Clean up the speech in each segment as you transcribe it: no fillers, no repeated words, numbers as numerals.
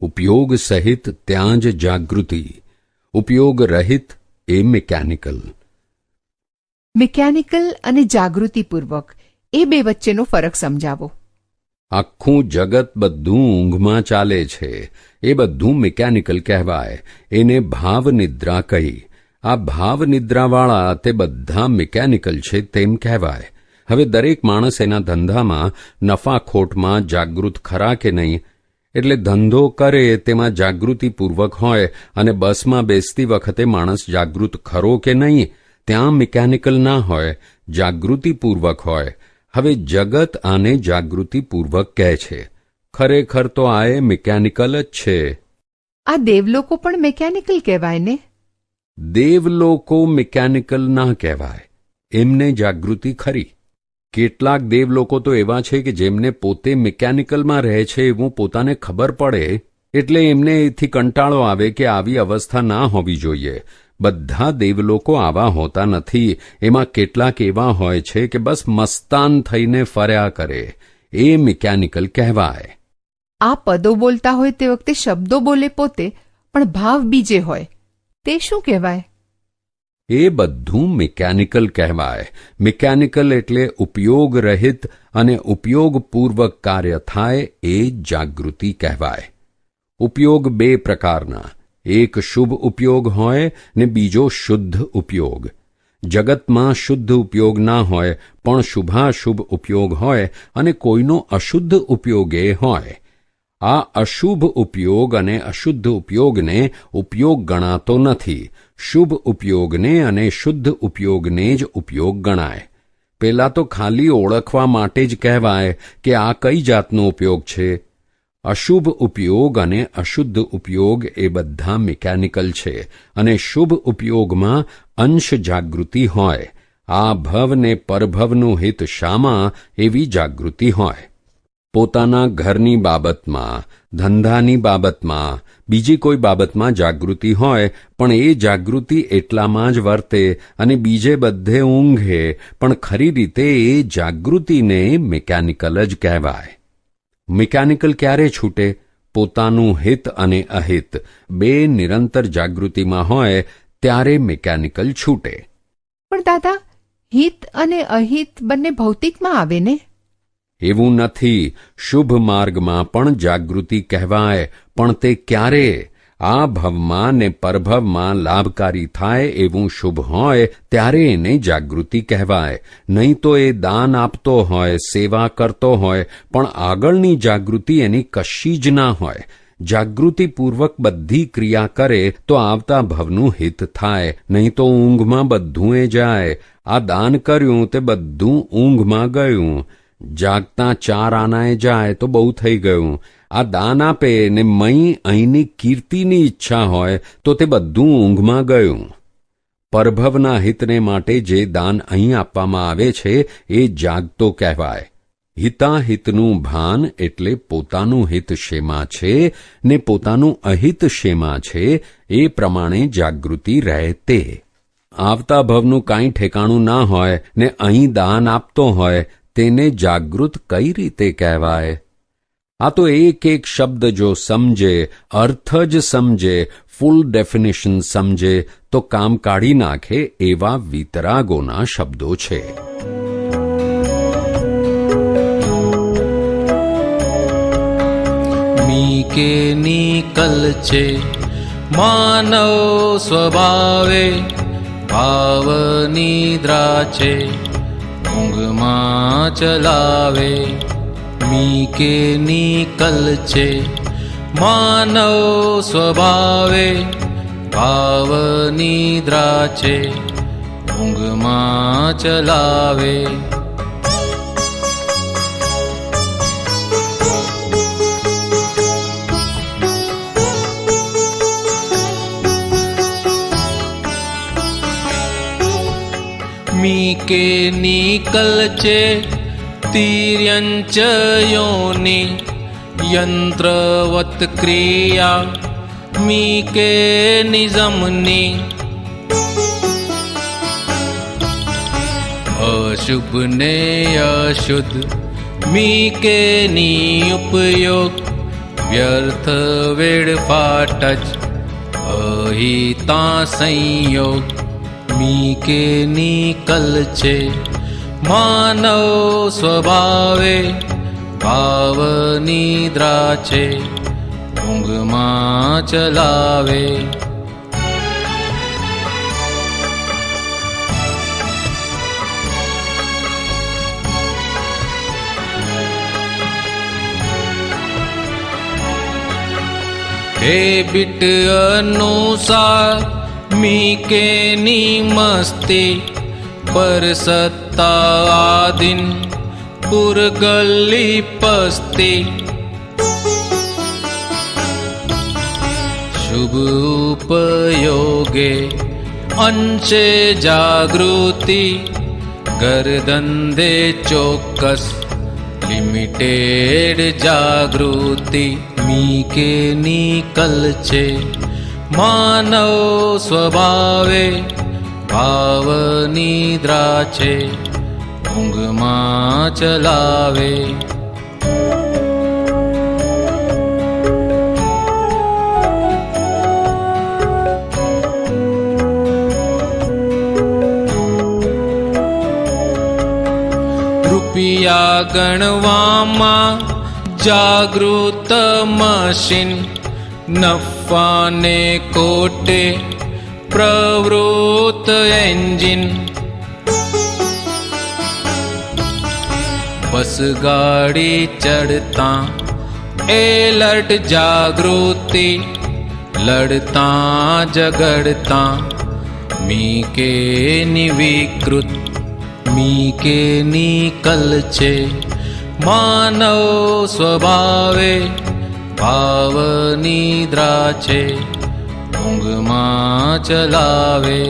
ઉપયોગ સહિત ત્યાં જ જાગૃતિ, ઉપયોગ રહિત એ મિકેનિકલ. મિકેનિકલ અને જાગૃતિપૂર્વક એ બે વચ્ચેનો ફરક સમજાવો. આખું જગત બધું ઊંઘમાં ચાલે છે, એ બધું મિકેનિકલ કહેવાય. એને ભાવનિદ્રા કહી. આ ભાવનિદ્રાવાળા તે બધા મિકેનિકલ છે તેમ કહેવાય. હવે દરેક માણસ એના ધંધામાં નફાખોટમાં જાગૃત ખરા કે નહીં? એટલે ધંધો કરે તેમાં જાગૃતિપૂર્વક હોય અને બસમાં બેસતી વખતે માણસ જાગૃત ખરો કે નહીં? ત્યાં મિકેનિકલ ના હોય, જાગૃતિપૂર્વક હોય. હવે જગત આને જાગૃતિપૂર્વક કહે છે. ખરેખર તો આ એ મિકેનિકલ જ છે. આ દેવલોકો પણ મિકેનિકલ કહેવાય ને? દેવલોકો મિકેનિકલ ના કહેવાય, એમને જાગૃતિ ખરી. કેટલાક દેવલોકો તો એવા છે કે જેમને પોતે મિકેનિકલમાં રહે છે એવું પોતાને ખબર પડે એટલે એમને એથી કંટાળો આવે કે આવી અવસ્થા ના હોવી જોઈએ. બધા દેવલોકો આવા હોતા નથી. એમાં કેટલાક એવા હોય છે કે બસ મસ્તાન થઈને ફર્યા કરે. એ મિકેનિકલ કહેવાય. આ પદો બોલતા હોય તે વખતે શબ્દો બોલે પોતે, પણ ભાવ બીજે હોય, તે શું કહેવાય? એ બધું મિકેનિકલ કહેવાય. મિકેનિકલ એટલે ઉપયોગ રહિત અને ઉપયોગપૂર્વક કાર્ય થાય એ જાગૃતિ કહેવાય. ઉપયોગ બે પ્રકારના, એક શુભ ઉપયોગ હોય ને બીજો શુદ્ધ ઉપયોગ. જગતમાં શુદ્ધ ઉપયોગ ના હોય પણ શુભાશુભ ઉપયોગ હોય અને કોઈનો અશુદ્ધ ઉપયોગ એ હોય. આ અશુભ ઉપયોગ અને અશુદ્ધ ઉપયોગને ઉપયોગ ગણાતો નથી. શુભ ઉપયોગને અને શુદ્ધ ઉપયોગને જ ઉપયોગ ગણાય. પેલા તો ખાલી ઓળખવા માટે જ કહેવાય કે આ કઈ જાતનો ઉપયોગ છે. અશુભ ઉપયોગ અને અશુદ્ધ ઉપયોગ એ બધા મિકેનિકલ છે અને શુભ ઉપયોગમાં અંશ જાગૃતિ હોય. આ ભવ ને પરભવનું હિત શામાં એવી જાગૃતિ હોય. પોતાના ઘરની બાબતમાં, ધંધાની બાબતમાં, બીજી કોઈ બાબતમાં જાગૃતિ હોય પણ એ જાગૃતિ એટલામાં જ વર્તે અને બીજે બધે ઊંઘે, પણ ખરી રીતે એ જાગૃતિને મિકેનિકલ જ કહેવાય. મિકેનિકલ ક્યારે છૂટે? પોતાનું હિત અને અહિત બે નિરંતર જાગૃતિમાં હોય ત્યારે મિકેનિકલ છૂટે. પણ દાદા, હિત અને અહિત બંને ભૌતિકમાં આવે ને? એવું નથી. શુભ માર્ગમાં પણ જાગૃતિ કહેવાય, પણ તે ક્યારે? આ ભવમાં ને પરભવમાં લાભકારી થાય એવું શુભ હોય ત્યારે એને જાગૃતિ કહેવાય. નહીં તો એ દાન આપતો હોય, સેવા કરતો હોય, પણ આગળની જાગૃતિ એની કશી જ ના હોય. જાગૃતિપૂર્વક બધી ક્રિયા કરે તો આવતા ભવનું હિત થાય, નહીં તો ઊંઘમાં બધું એ જાય. આ દાન કર્યું તે બધું ઊંઘમાં ગયું. જાગતા 4 આનાએ જાય તો બહુ થઈ ગયું. આ દાન આપે ને અહીંની કીર્તિની ઈચ્છા હોય તો તે બધું ઊંઘમાં ગયું. પરભવના હિતને માટે જે દાન અહીં આપવામાં આવે છે એ જાગતો કહેવાય. હિતાહિતનું ભાન એટલે પોતાનું હિત શેમાં છે ને પોતાનું અહિત શેમાં છે એ પ્રમાણે જાગૃતિ રહે તે. આવતા ભવનું કાંઈ ઠેકાણું ના હોય ને અહીં દાન આપતો હોય તેને જાગૃત કઈ રીતે કહેવાય? આ તો એક એક શબ્દ જો સમજે, અર્થ જ સમજે, ફૂલ ડેફિનેશન સમજે તો કામ કાઢી નાખે એવા વીતરાગોના શબ્દો છે. મિકેનિકલ છે માનવ સ્વભાવે, ભાવ નિદ્રા છે ઊંઘમાં ચલાવે. મિકેનિકલ છે માનવ સ્વભાવે, ભાવ નિદ્રા છે ઊંઘમાં ચલાવે. મિકેનિકલ છે તિર્યંચ યોનિ, યંત્રવત ક્રિયા મી કે નિઝમની અશુભ ને અશુદ્ધ મી કે ની ઉપયોગ વ્યર્થ વેડફાટ જ અહિતા સંયોગ મી કે ની કલ છે માનવ સ્વભાવે ભાવ નિદ્રા છે ઊંઘમાં ચલાવે હેબિટ અનુસાર મી કે ની મસ્તી પર સત્તા આદિન પુરગલ્લી પસ્તી શુભ ઉપયોગે અંશે જાગૃતિ ઘર ધંધે ચોક્કસ લિમિટેડ જાગૃતિ મી કે ની કલ છે માનવ સ્વભાવે ભાવ નિદ્રા છે ઊંઘમાં ચલાવે રૂપિયા ગણવામાં જાગૃત મશીન નફાને કોટે પ્રવૃત્ત એન્જિન બસ ગાડી ચડતા એલર્ટ જાગૃતિ લડતા ઝઘડતા મી કે ની વિકૃત મી કે ની કલ છે માનવ સ્વભાવે ભાવ નિદ્રા છે ઊંઘમાં ચલાવે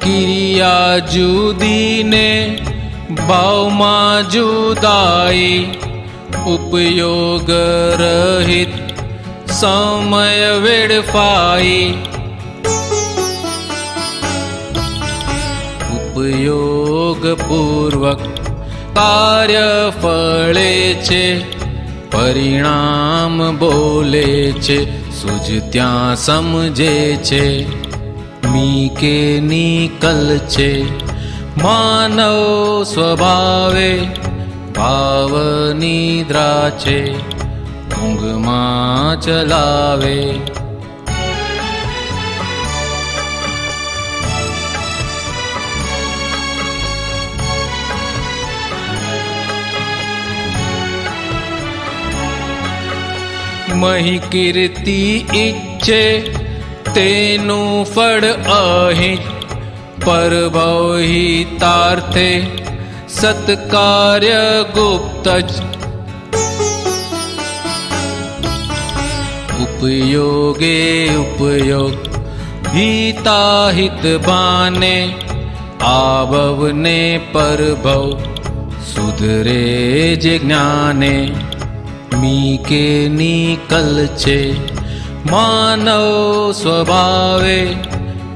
ક્રિયા જુદીને ભાવમાં જુદાઈ ઉપયોગ રહિત સમય વેડફાઈ ઉપયોગ પૂર્વક કાર્ય ફળે છે પરિણામ બોલે છે સૂઝ ત્યાં સમજે છે મી કે ની કલ છે માનવ સ્વભાવે ભાવ નિદ્રા છે ઊંઘમાં ચલાવે મહી કીર્તિ ઈચ્છે તેનું ફળ અહીં પરભવ હિતાર્થે સત્કાર્ય ગુપ્ત જ ઉપયોગે ઉપયોગ હિતાહિત ભાને આભવને પરભવ સુધરે જે જ્ઞાને મી કે ની કલ છે માનવ સ્વભાવે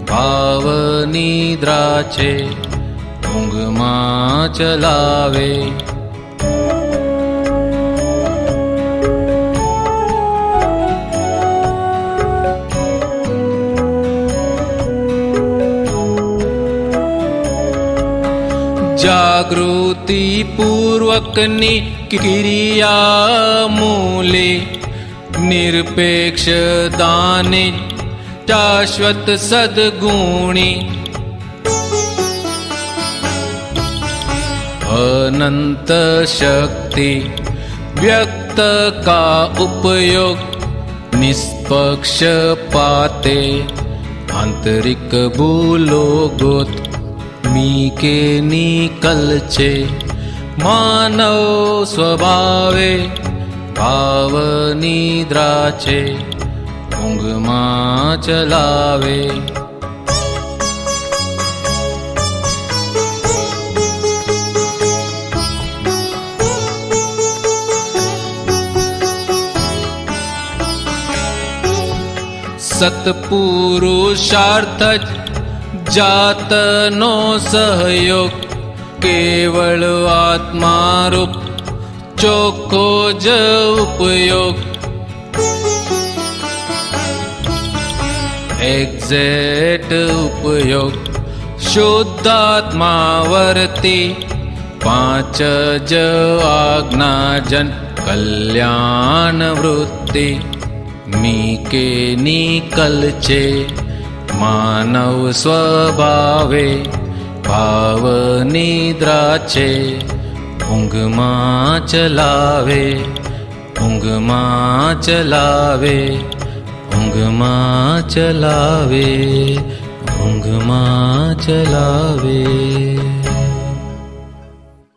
ભાવ નિદ્રા છે ઊંઘમાં ચલાવે જાગૃતિ પૂર્વકની ક્રિયા મૂલે નિરપેક્ષ દાને શાશ્વત સદગુણી અનંત શક્તિ વ્યક્ત કા ઉપયોગ નિષ્પક્ષપાતે આંતરિક ભૂલો ગોત મી કે ની કલ છે માનવ સ્વભાવે ભાવ નિદ્રા છે ઊંઘમાં ચલાવે સત્પુરુષાર્થ જ જાતનો સહયોગ, કેવળ આત્મારૂપ ચોખ્ખો જ ઉપયોગ. એક્ઝેક્ટ ઉપયોગ શુદ્ધાત્મા વર્તી, પાંચ જ આજ્ઞાજન કલ્યાણ વૃત્તિ. મિકેનિકલ છે માનવ સ્વભાવે, ભાવ નિદ્રા છે ઊંઘમાં ચલાવે, ઊંઘમાં ચલાવે, ઊંઘમાં ચલાવે, ઊંઘમાં ચલાવે.